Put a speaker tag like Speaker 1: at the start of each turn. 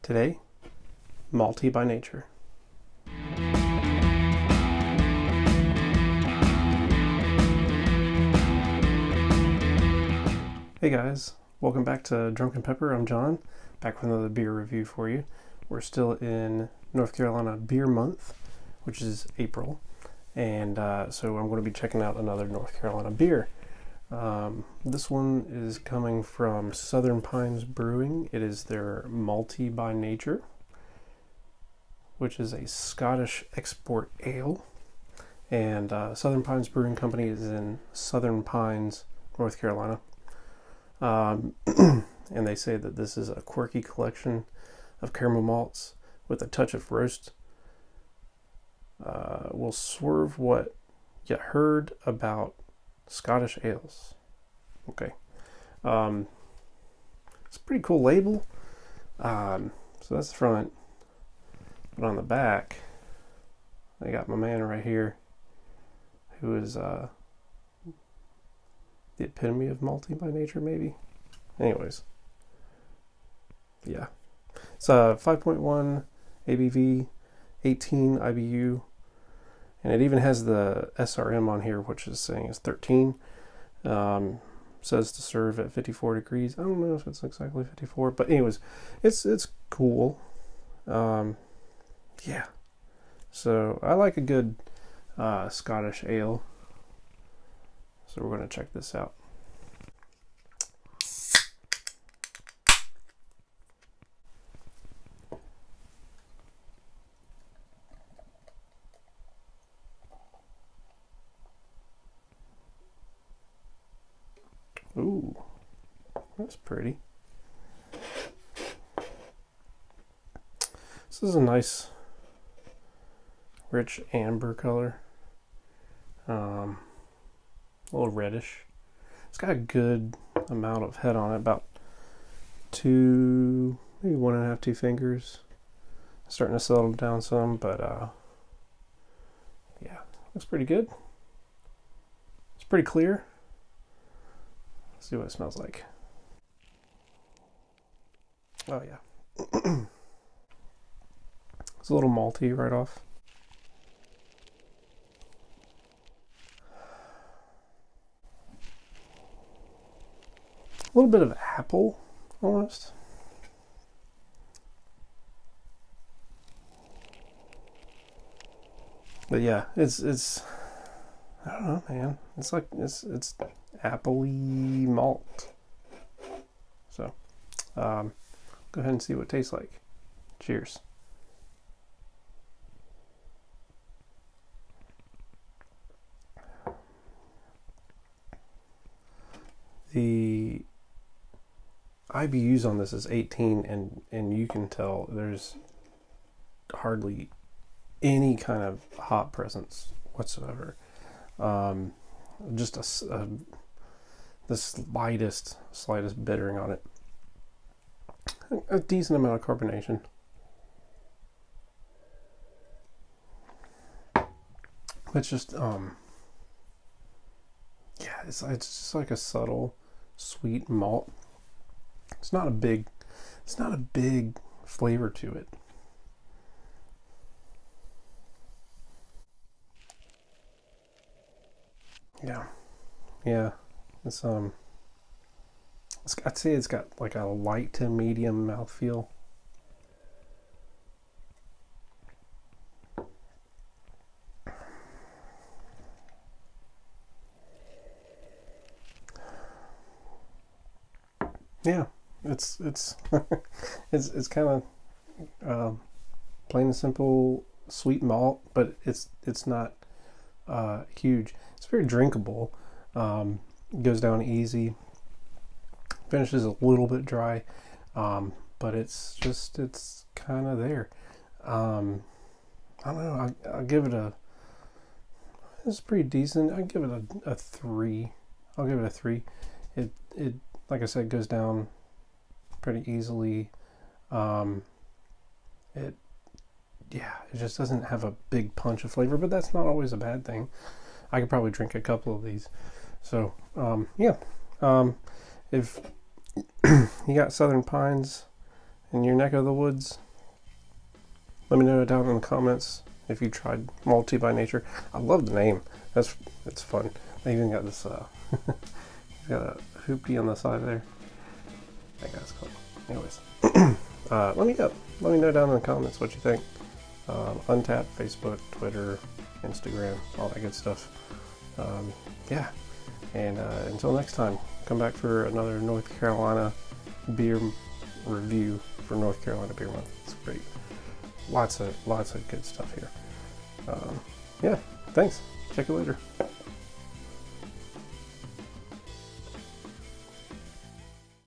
Speaker 1: Today, malty by nature. Hey guys, welcome back to Drunken Pepper. I'm John, back with another beer review for you. We're still in North Carolina Beer Month, which is April, and so I'm going to be checking out another North Carolina beer. This one is coming from Southern Pines Brewing. It is their Malty by Nature, which is a Scottish export ale. And Southern Pines Brewing Company is in Southern Pines, North Carolina. And they say that this is a quirky collection of caramel malts with a touch of roast. We'll swerve what you heard about Scottish ales. Okay. It's a pretty cool label. So that's the front. But on the back, I got my man right here, who is the epitome of malty by nature, maybe. Anyways, yeah. It's 5.1 ABV, 18 IBU, and it even has the SRM on here, which is saying it's 13. Says to serve at 54 degrees. I don't know if it's exactly 54, but anyways, it's cool. Yeah. So I like a good Scottish ale. So we're going to check this out. Ooh, that's pretty. This is a nice, rich amber color. A little reddish. It's got a good amount of head on it, about two, maybe 1.5, 2 fingers. Starting to settle down some, but yeah, looks pretty good. It's pretty clear. Let's see what it smells like. Oh yeah. It's a little malty right off. A little bit of apple, almost. But yeah, it's I don't know, man. It's like it's apple-y malt. So, go ahead and see what it tastes like. Cheers. The IBUs on this is 18, and you can tell there's hardly any kind of hop presence whatsoever. Just the slightest bittering on it. A decent amount of carbonation. It's just yeah, it's just like a subtle sweet malt. It's not a big flavor to it. Yeah, it's I'd say it's got like a light to medium mouthfeel. Yeah, it's it's kind of plain and simple sweet malt, but it's not huge. It's very drinkable. Goes down easy. Finishes a little bit dry, but it's kind of there. I don't know. I'll give it a. It's pretty decent. I give it a 3. I'll give it a 3. It like I said, goes down pretty easily. It just doesn't have a big punch of flavor, but that's not always a bad thing. I could probably drink a couple of these. So yeah, if you got Southern Pines in your neck of the woods. Let me know down in the comments if you tried Malty by Nature. I love the name. It's fun. They even got this he's got a hoopty on the side there. That guy's cool. Anyways, let me know down in the comments what you think. Untappd, Facebook, Twitter, Instagram, all that good stuff. Yeah, and until next time, come back for another North Carolina beer review for North Carolina Beer Month. It's great. Lots of good stuff here. Yeah, thanks. Check you later.